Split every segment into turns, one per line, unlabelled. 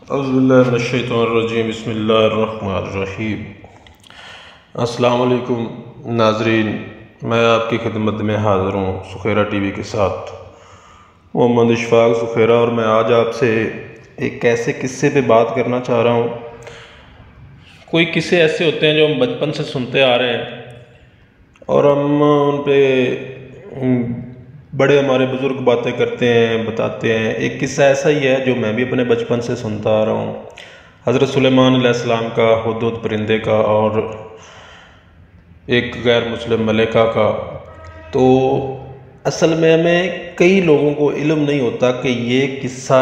اعوذ باللہ من الشیطان الرجیم، بسم اللہ الرحمن الرحیم۔ السلام علیکم ناظرین، میں آپ کی خدمت میں حاضر ہوں سخیرہ ٹی وی کے ساتھ، محمد اشفاق سخیرہ، اور میں آج آپ سے ایک ایسے قصے پہ بات کرنا چاہ رہا ہوں۔ کوئی قصے ایسے ہوتے ہیں جو ہم بچپن سے سنتے آ رہے ہیں اور ہم ان پہ بڑے ہمارے بزرگ باتیں کرتے ہیں، بتاتے ہیں۔ ایک قصہ ایسا ہی ہے جو میں بھی اپنے بچپن سے سنتا آ رہا ہوں، حضرت سلیمان علیہ السلام کا، ہدہد پرندے کا اور ایک غیر مسلم ملکہ کا۔ تو اصل میں ہمیں کئی لوگوں کو علم نہیں ہوتا کہ یہ قصہ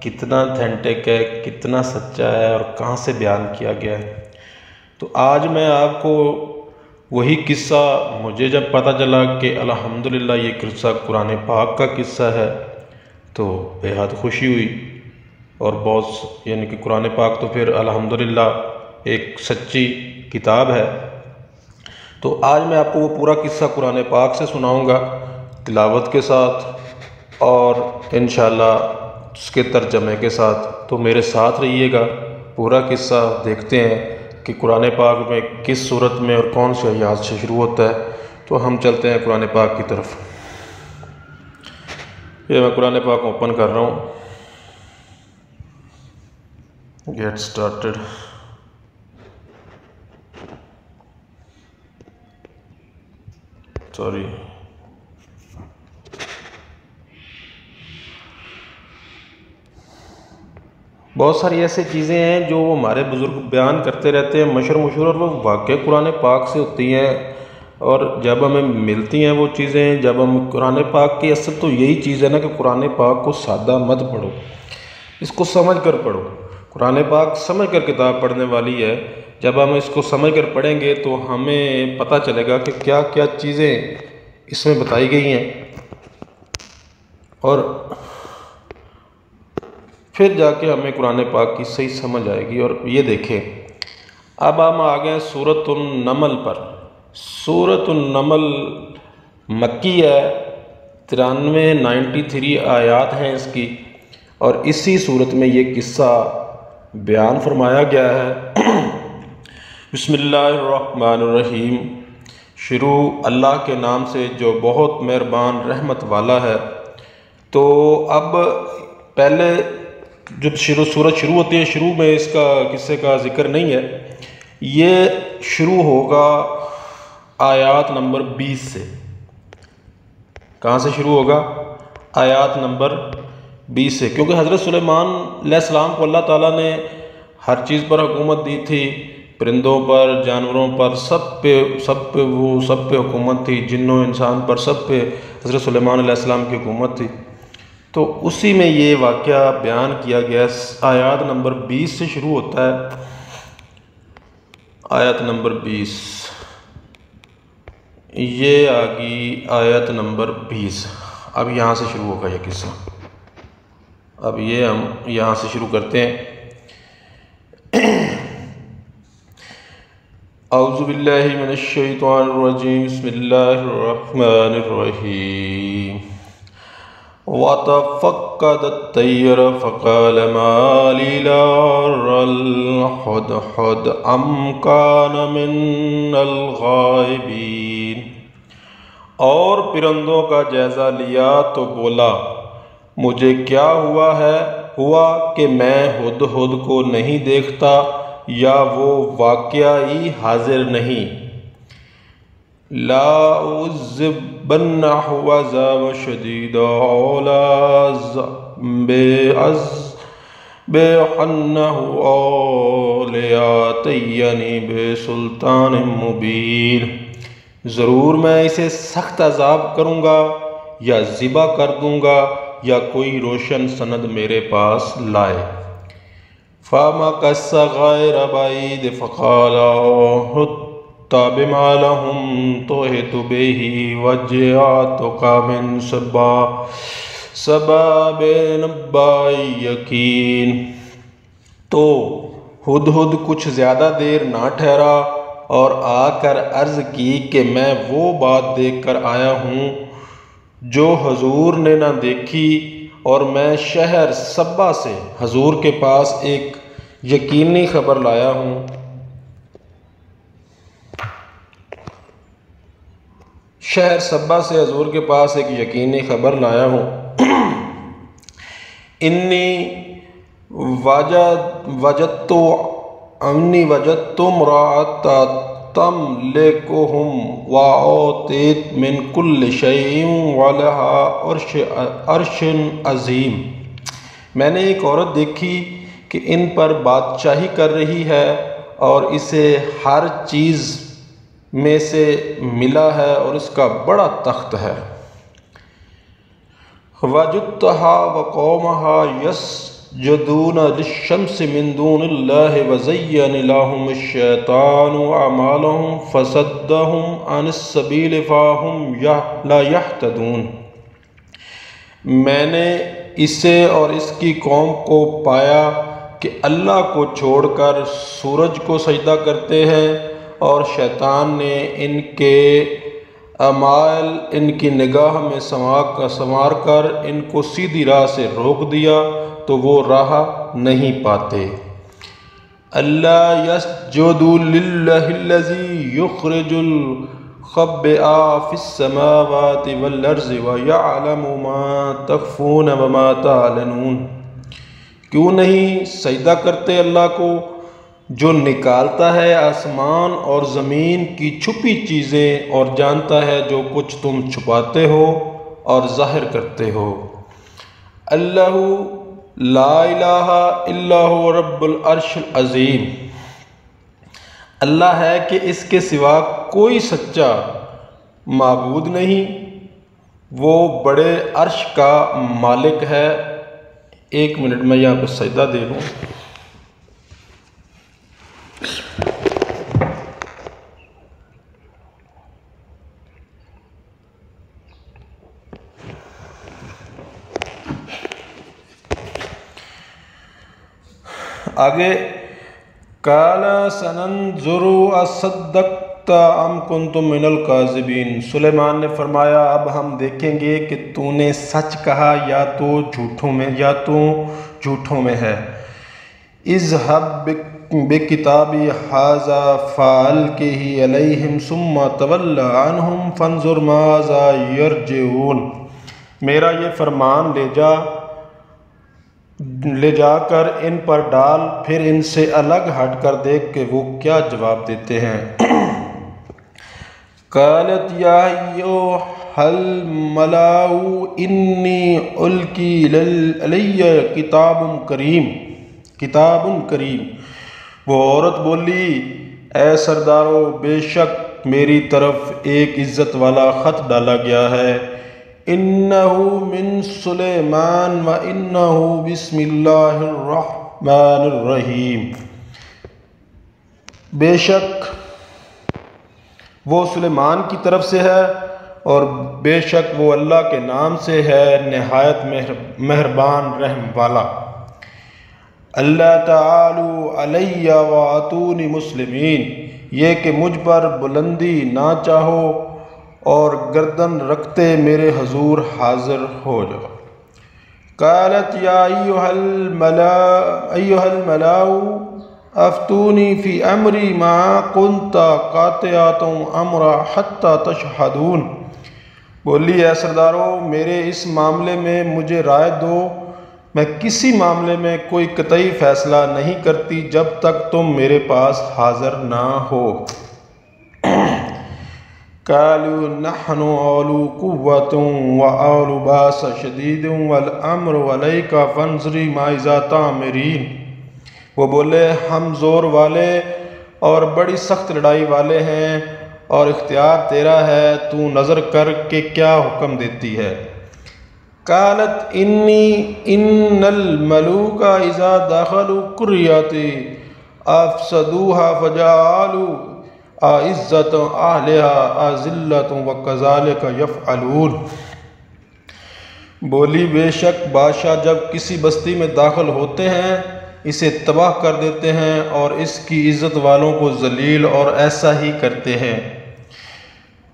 کتنا اتھینٹک ہے، کتنا سچا ہے اور کہاں سے بیان کیا گیا ہے۔ تو آج میں آپ کو وہی قصہ، مجھے جب پتہ چلا کہ الحمدللہ یہ قصہ قرآن پاک کا قصہ ہے تو بے حد خوشی ہوئی، اور بہت یعنی کہ قرآن پاک تو پھر الحمدللہ ایک سچی کتاب ہے۔ تو آج میں آپ کو وہ پورا قصہ قرآن پاک سے سناؤں گا تلاوت کے ساتھ، اور انشاءاللہ اس کے ترجمے کے ساتھ۔ تو میرے ساتھ رہیے گا، پورا قصہ دیکھتے ہیں کہ قرآن پاک میں کس صورت میں اور کون سی آیات سے شروع ہوتا ہے۔ تو ہم چلتے ہیں قرآن پاک کی طرف۔ یہ میں قرآن پاک اوپن کر رہا ہوں، گیٹ سٹارٹڈ۔ سوری، بہت ساری ایسی چیزیں ہیں جو ہمارے بزرگ بیان کرتے رہتے ہیں مشہور، اور وہ واقع قرآن پاک سے ہوتی ہیں، اور جب ہمیں ملتی ہیں وہ چیزیں، جب ہم قرآن پاک کی اصل تو یہی چیز ہے نا کہ قرآن پاک کو سادہ مت پڑھو، اس کو سمجھ کر پڑھو۔ قرآن پاک سمجھ کر کتاب پڑھنے والی ہے۔ جب ہم اس کو سمجھ کر پڑھیں گے تو ہمیں پتہ چلے گا کہ کیا کیا چیزیں اس میں بتائی گئی ہیں، اور پھر جا کے ہمیں قرآن پاک کی صحیح سمجھ آئے گی۔ اور یہ دیکھیں، اب ہم آ گئے سورۃ النمل پر۔ سورۃ النمل مکی ہے، 93 آیات ہیں اس کی، اور اسی صورت میں یہ قصہ بیان فرمایا گیا ہے۔ بسم اللہ الرحمن الرحیم، شروع اللہ کے نام سے جو بہت مہربان رحمت والا ہے۔ تو اب پہلے جب سورت شروع ہوتی ہے، شروع میں اس کا قصے کا ذکر نہیں ہے، یہ شروع ہوگا آیات نمبر 20 سے۔ کہاں سے شروع ہوگا؟ آیات نمبر 20 سے، کیونکہ حضرت سلیمان علیہ السلام کو اللہ تعالیٰ نے ہر چیز پر حکومت دی تھی، پرندوں پر، جانوروں پر، سب پہ حکومت تھی، جنوں انسان پر، سب پہ حضرت سلیمان علیہ السلام کی حکومت تھی۔ تو اسی میں یہ واقعہ بیان کیا گیا، آیات نمبر 20 سے شروع ہوتا ہے۔ آیت نمبر 20، یہ آگی آیت نمبر 20۔ اب یہاں سے شروع ہوگا یہ قصہ۔ اب یہ ہم یہاں سے شروع کرتے ہیں۔ اعوذ باللہ من الشیطان الرجیم، بسم اللہ الرحمن الرحیم۔ وَتَفَقَّدَ الطَّيْرَ فَقَالَ مَا لِي لَا أَرَى الْهُدْهُدَ أَمْ كَانَ مِنَ الْغَائِبِينَ۔ اور پرندوں کا جائزہ لیا تو بولا، مجھے کیا ہوا کہ میں ہدہد کو نہیں دیکھتا، یا وہ واقعی حاضر نہیں۔ لا أُعَذِّبَنَّهُ عَذَابًا شَدِيدًا أَوْ لأذبحنه أو ليأتيني بسلطان مبين۔ ضرور میں اسے سخت عذاب کروں گا، یا ذبح کر دوں گا، یا کوئی روشن سند میرے پاس لائے۔ فَمَكَثَ غَيْرَ بَعِيدٍ فَقَالَ أَحِطتُ بِمَا لَمْ تُحِطْ بِهِ وَجِئْتُكَ مِنْ سَبَأٍ بِنَبَإٍ یقین۔ تو ہدہد کچھ زیادہ دیر نہ ٹھہرا اور آ کر عرض کی کہ میں وہ بات دیکھ کر آیا ہوں جو حضور نے نہ دیکھی اور میں شہر سبا سے حضور کے پاس ایک یقینی خبر لایا ہوں۔ شہر سبا سے حضور کے پاس ایک یقینی خبر لایا ہوں۔ انی وجدت امرأۃ تملکہم وأوتیت من کل شیء ولہا عرش عظیم۔ میں نے ایک عورت دیکھی کہ ان پر بادشاہی کر رہی ہے اور اسے ہر چیز میں سے ملا ہے اور اس کا بڑا تخت ہے۔ وجدتها وقومها يسجدون للشمس من دون الله وزين لهم الشيطان أعمالهم فصدهم عن السبيل فهم لا يهتدون۔ میں نے اسے اور اس کی قوم کو پایا کہ اللہ کو چھوڑ کر سورج کو سجدہ کرتے ہیں اور شیطان نے ان کے اعمال ان کی نگاہ میں سنوار کر ان کو سیدھی راہ سے روک دیا تو وہ راہ نہیں پاتے۔ اللہ یسجد للہ الذی یخرج الخبء فی السماوات والارض ویعلم ما تخفون وما تعلنون۔ کیوں نہیں سجدہ کرتے اللہ کو جو نکالتا ہے آسمان اور زمین کی چھپی چیزیں اور جانتا ہے جو کچھ تم چھپاتے ہو اور ظاہر کرتے ہو۔ اللہ لا الہ الا هو رب العرش العظیم۔ اللہ ہے کہ اس کے سوا کوئی سچا معبود نہیں، وہ بڑے عرش کا مالک ہے۔ 1 منٹ میں یہاں پہ سجدہ دے لوں۔ آگے قال سننظر اصدقت ام کنت من الکاذبین۔ سلیمان نے فرمایا اب ہم دیکھیں گے کہ تو نے سچ کہا یا تو جھوٹوں میں ہے۔ اذهب بکتابی ھذا فالقہ علیہم ثم تول عنہم فانظر ماذا یرجعون۔ میرا یہ فرمان لے جا کر ان پر ڈال، پھر ان سے الگ ہٹ کر دیکھ کہ وہ کیا جواب دیتے ہیں۔ قالت یا ایھا الملأ انی القی الی کتاب کریم۔ وہ عورت بولی اے سردارو بے شک میری طرف ایک عزت والا خط ڈالا گیا ہے۔ انہ من سلیمان و انہ بسم اللہ الرحمن الرحیم۔ بے شک وہ سلیمان کی طرف سے ہے اور بے شک وہ اللہ کے نام سے ہے نہایت مہربان رحم والا۔ اللہ تعالی علیہ واتونی مسلمین، یہ کہ مجھ پر بلندی نہ چاہو اور گردن رکھتے میرے حضور حاضر ہو جاؤ۔ قالت یا ایھا الملأ افتونی فی امری ما کنت قاطعۃ امرا حتی تشہدون۔ بولی اے سردارو میرے اس معاملے میں مجھے رائے دو، میں کسی معاملے میں کوئی قطعی فیصلہ نہیں کرتی جب تک تم میرے پاس حاضر نہ ہو۔ قالوا نحن اولو قوة واولو باس شدید والامر علیک فانظری ماذا تأمرین۔ وہ بولے ہم زور والے اور بڑی سخت لڑائی والے ہیں اور اختیار تیرا ہے، تو نظر کر کے کیا حکم دیتی ہے۔ قالت ان الملوک اذا دخلوا قریۃ افسدوها فجعلوا عزت اہلها اذلۃ وکذلک یفعلون۔ بولی بے شک بادشاہ جب کسی بستی میں داخل ہوتے ہیں اسے تباہ کر دیتے ہیں اور اس کی عزت والوں کو ذلیل اور ایسا ہی کرتے ہیں۔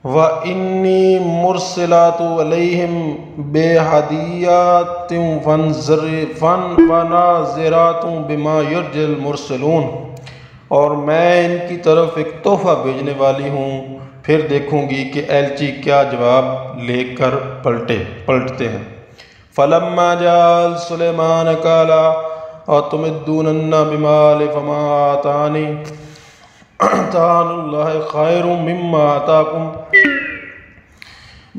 وَإِنِّي مُرْسِلَاتُ عَلَيْهِمْ بِهَدِيَّةٍ فَنَاظِرَاتٌ بِمَا يَرْجِعُ الْمُرْسَلُونَ، اور میں ان کی طرف ایک تحفہ بھیجنے والی ہوں، پھر دیکھوں گی کہ ایلچی کیا جواب لے کر پلٹتے ہیں۔ فَلَمَّا جَاءَ سُلَيْمَانَ قَالَ أَتُمِدُّونَنَا بِمَالٍ فَمَا آتَانِي اللَّهُ خَيْرٌ مِّمَّا آتَاكُمْ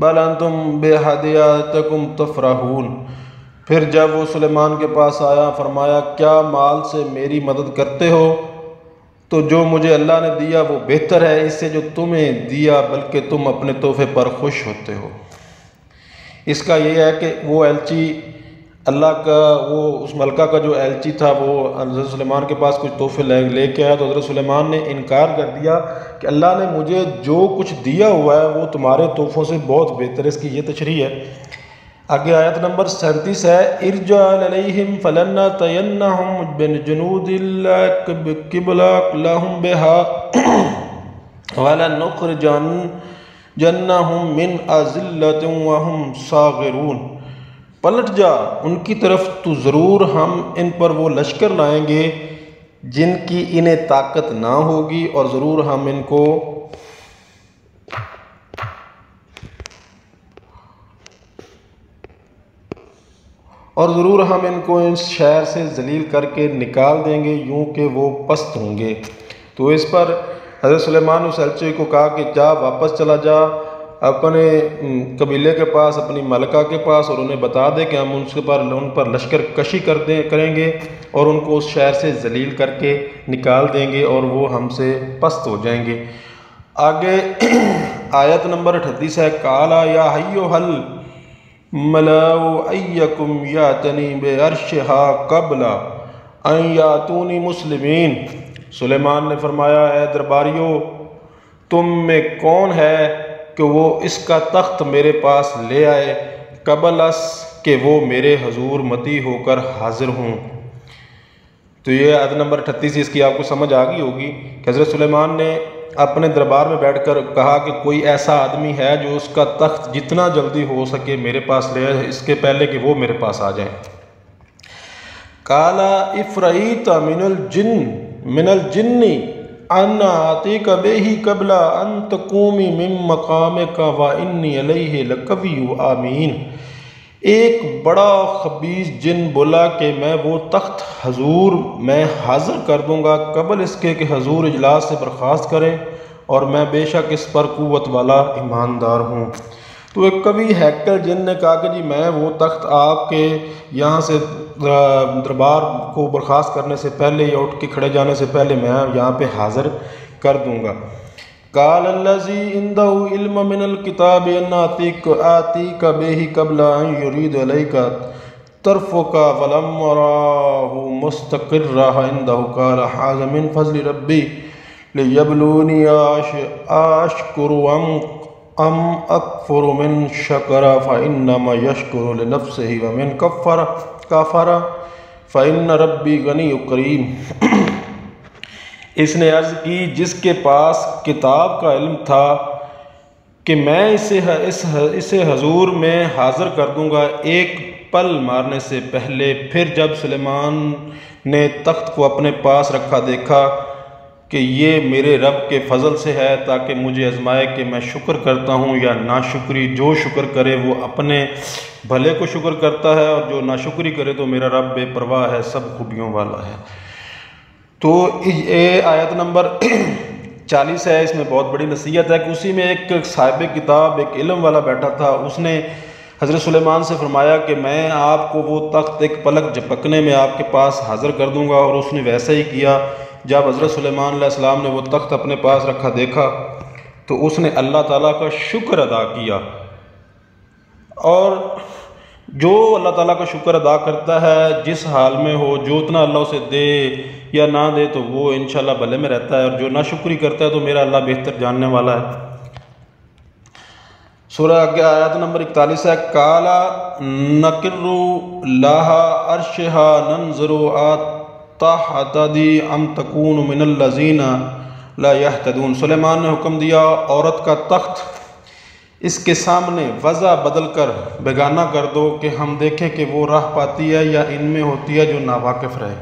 بَلْ أَنْتُمْ بِهَدِيَّتِكُمْ تَفْرَحُونَ۔ پھر جب وہ سلیمان کے پاس آیا، فرمایا کیا مال سے میری مدد کرتے ہو؟ تو جو مجھے اللہ نے دیا وہ بہتر ہے اس سے جو تمہیں دیا، بلکہ تم اپنے تحفے پر خوش ہوتے ہو۔ اس کا یہ ہے کہ وہ ایلچی اللہ کا، وہ اس ملکہ کا جو ایلچی تھا وہ حضرت سلیمان کے پاس کچھ تحفے لے کے آیا، تو حضرت سلیمان نے انکار کر دیا کہ اللہ نے مجھے جو کچھ دیا ہوا ہے وہ تمہارے تحفوں سے بہت بہتر ہے۔ اس کی یہ تشریح ہے۔ آگے آیت نمبر 37 ہے، ارجع علیہم فلنأتینہم بجنود قبل لہم بہا ولنخرجنہم من اذلۃ وہم صاغرون۔ پلٹ جا ان کی طرف تو ضرور ہم ان پر وہ لشکر لائیں گے جن کی انہیں طاقت نہ ہوگی، اور ضرور ہم ان کو اس شہر سے ذلیل کر کے نکال دیں گے، یوں کہ وہ پست ہوں گے۔ تو اس پر حضرت سلیمان اس ایلچی کو کہا کہ جا واپس چلا جا اپنے قبیلے کے پاس، اپنی ملکہ کے پاس، اور انہیں بتا دے کہ ہم ان پر لشکر کشی کریں گے اور ان کو اس شہر سے ذلیل کر کے نکال دیں گے اور وہ ہم سے پست ہو جائیں گے۔ آگے آیت نمبر 38 ہے، قَالَ يَا أَيُّهَا الْمَلَأُ أَيُّكُمْ يَأْتِنِي بِعَرْشِهَا قَبْلَ أَنْ يَأْتُونِي مُسْلِمِينَ۔ سلیمان نے فرمایا اے درباریو، تم میں کون ہے کہ وہ اس کا تخت میرے پاس لے آئے قبل اس کہ وہ میرے حضور متی ہو کر حاضر ہوں۔ تو یہ آیت نمبر 38 اس کی آپ کو سمجھ آ گئی ہوگی کہ حضرت سلیمان نے اپنے دربار میں بیٹھ کر کہا کہ کوئی ایسا آدمی ہے جو اس کا تخت جتنا جلدی ہو سکے میرے پاس لے آئے، اس کے پہلے کہ وہ میرے پاس آ جائیں۔ قَالَ عِفْرِيتٌ مِّنَ الْجِنِّ أَنَا آتِيكَ بِهِ قَبْلَ أَن تَقُومَ مِن مَّقَامِكَ وَإِنِّي عَلَيْهِ لَقَوِيٌّ أَمِينٌ۔ ایک بڑا خبیث جن بولا کہ میں وہ تخت حضور میں حاضر کر دوں گا قبل اس کے کہ حضور اجلاس سے برخاست کریں، اور میں بے شک اس پر قوت والا ایماندار ہوں۔ تو ایک کبھی ہیکل جن نے کہا کہ جی میں وہ تخت آپ کے یہاں سے دربار کو برخاست کرنے سے پہلے یا اٹھ کے کھڑے جانے سے پہلے میں یہاں پہ حاضر کر دوں گا۔ قال الذي عنده علم من الكتاب ان آتيك به قبل ان يريد عليك طرفك فلما رآه مستقرا عنده قال هذا من فضل ربي ليبلوني أشكر أم أكفر من شكر فإنما يشكر لنفسه ومن كفر فإن ربي غني كريم۔ اس نے عرض کی جس کے پاس کتاب کا علم تھا کہ میں اسے حضور میں حاضر کر دوں گا ایک پل مارنے سے پہلے۔ پھر جب سلیمان نے تخت کو اپنے پاس رکھا دیکھا کہ یہ میرے رب کے فضل سے ہے تاکہ مجھے آزمائے کہ میں شکر کرتا ہوں یا ناشکری۔ جو شکر کرے وہ اپنے بھلے کو شکر کرتا ہے، اور جو ناشکری کرے تو میرا رب بے پرواہ ہے، سب خوبیوں والا ہے۔ تو یہ آیت نمبر 40 ہے، اس میں بہت بڑی نصیحت ہے کہ اسی میں ایک صاحب کتاب، ایک علم والا بیٹھا تھا، اس نے حضرت سلیمان سے فرمایا کہ میں آپ کو وہ تخت ایک پلک جھپکنے میں آپ کے پاس حاضر کر دوں گا، اور اس نے ویسا ہی کیا۔ جب حضرت سلیمان علیہ السلام نے وہ تخت اپنے پاس رکھا دیکھا تو اس نے اللہ تعالیٰ کا شکر ادا کیا، اور جو اللہ تعالیٰ کا شکر ادا کرتا ہے جس حال میں ہو، جو اتنا اللہ اسے دے یا نہ دے تو وہ انشاءاللہ بھلے میں رہتا ہے، اور جو ناشکری کرتا ہے تو میرا اللہ بہتر جاننے والا ہے۔ سورہ آیت نمبر 41 ہے، قَالَ نَقِرُّ لَهَا عَرْشَهَا نَنظُرُ أَتَهْتَدِي أَمْ تَكُونُ مِنَ الَّذِينَ لَا يَهْتَدُونَ۔ سلیمان نے حکم دیا عورت کا تخت اس کے سامنے وضع بدل کر بیگانہ کر دو کہ ہم دیکھیں کہ وہ راہ پاتی ہے یا ان میں ہوتی ہے جو ناواقف رہے۔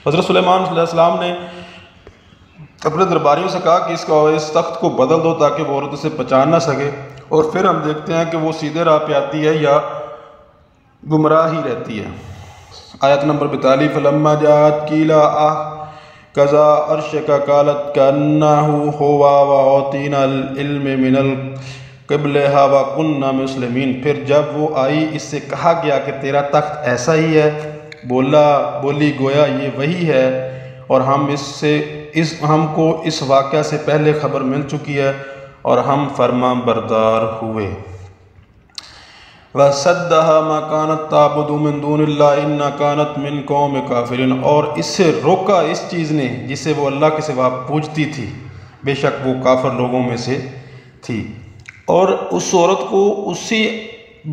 حضرت سلیمان علیہ السلام نے اپنے درباریوں سے کہا کہ اس تخت کو بدل دو تاکہ وہ عورت اسے پہچان نہ سکے، اور پھر ہم دیکھتے ہیں کہ وہ سیدھے راہ پہ آتی ہے یا گمراہ ہی رہتی ہے۔ آیت نمبر 42 فلما جاءت قیل کذا عرشک قالت کأنہ ہوا وأوتینا العلم من قبلها وكنا مسلمین۔ پھر جب وہ آئی اس سے کہا گیا کہ تیرا تخت ایسا ہی ہے، بولی گویا یہ وہی ہے، اور ہم کو اس واقعہ سے پہلے خبر مل چکی ہے اور ہم فرما بردار ہوئے۔ وَصَدَّهَا مَا كَانَتْ تَعْبُدُ مِن دُونِ اللَّهِ إِنَّهَا كَانَتْ مِن قَوْمٍ كَافِرِينَ، اور اس سے روکا اس چیز نے جسے وہ اللہ کے سوا پوجتی تھی، بے شک وہ کافر لوگوں میں سے تھی۔ اور اس عورت کو اسی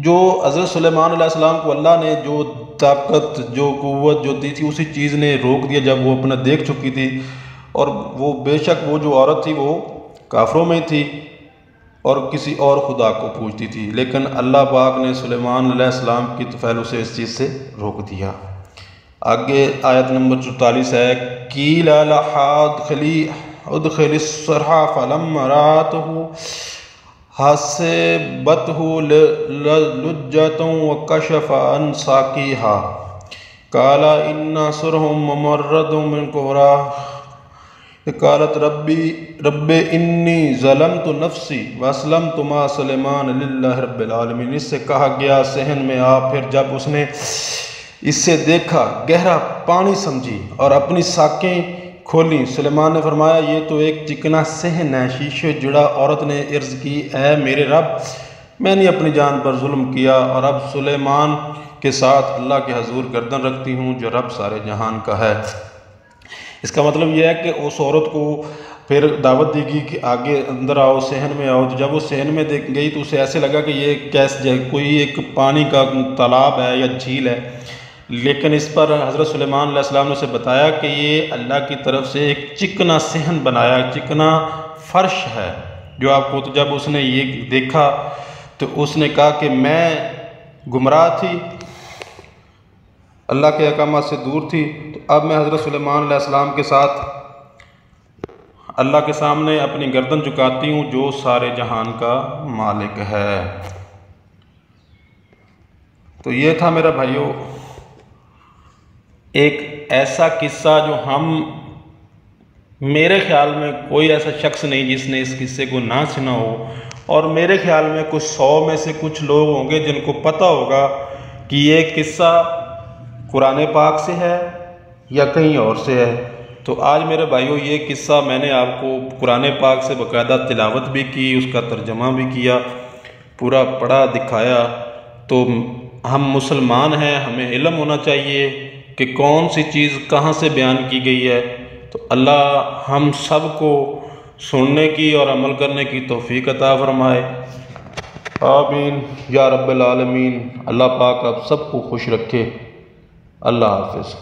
جو حضرت سلیمان علیہ السلام کو اللہ نے جو طاقت جو قوت جو دی تھی اسی چیز نے روک دیا جب وہ اپنا دیکھ چکی تھی، اور وہ بے شک وہ جو عورت تھی وہ کافروں میں تھی اور کسی اور خدا کو پوجتی تھی، لیکن اللہ پاک نے سلیمان علیہ السلام کی طفیل اسے اس چیز سے روک دیا۔ آگے آیت نمبر 44 ہے قیل لہا ادخلی الصرح فلما رأته حسبته لجة وكشف عن ساقيها قال إن صرح ممرد من قرى قالت رب إني ظلمت نفسي وأسلمت مع سليمان لله رب العالمين۔ اس سے کہا گیا صحن میں آ، پھر جب اس نے اس سے دیکھا گہرا پانی سمجھی اور اپنی ساقیں کھولی، سلیمان نے فرمایا یہ تو ایک چکنا صحن ہے، شیشے جڑا۔ عورت نے عرض کی اے میرے رب، میں نے اپنی جان پر ظلم کیا اور اب سلیمان کے ساتھ اللہ کے حضور گردن رکھتی ہوں جو رب سارے جہان کا ہے۔ اس کا مطلب یہ ہے کہ اس عورت کو پھر دعوت دی گئی کہ آگے اندر آؤ، صحن میں آؤ۔ تو جب وہ صحن میں گئی تو اسے ایسے لگا کہ یہ کوئی ایک پانی کا تالاب ہے یا جھیل ہے، لیکن اس پر حضرت سلیمان علیہ السلام نے اسے بتایا کہ یہ اللہ کی طرف سے ایک چکنا صحن بنایا، چکنا فرش ہے جو آپ کو۔ تو جب اس نے یہ دیکھا تو اس نے کہا کہ میں گمراہ تھی، اللہ کے احکامات سے دور تھی، تو اب میں حضرت سلیمان علیہ السلام کے ساتھ اللہ کے سامنے اپنی گردن جھکاتی ہوں جو سارے جہان کا مالک ہے۔ تو یہ تھا میرا بھائیو ایک ایسا قصہ جو میرے خیال میں کوئی ایسا شخص نہیں جس نے اس قصے کو نہ سنا ہو، اور میرے خیال میں کچھ 100 میں سے کچھ لوگ ہوں گے جن کو پتہ ہوگا کہ یہ قصہ قرآن پاک سے ہے یا کہیں اور سے ہے۔ تو آج میرے بھائیو یہ قصہ میں نے آپ کو قرآن پاک سے باقاعدہ تلاوت بھی کی، اس کا ترجمہ بھی کیا، پورا پڑھا دکھایا۔ تو ہم مسلمان ہیں، ہمیں علم ہونا چاہیے کہ کون سی چیز کہاں سے بیان کی گئی ہے۔ تو اللہ ہم سب کو سننے کی اور عمل کرنے کی توفیق عطا فرمائے، آمین یا رب العالمین۔ اللہ پاک آپ سب کو خوش رکھے۔ اللہ حافظ۔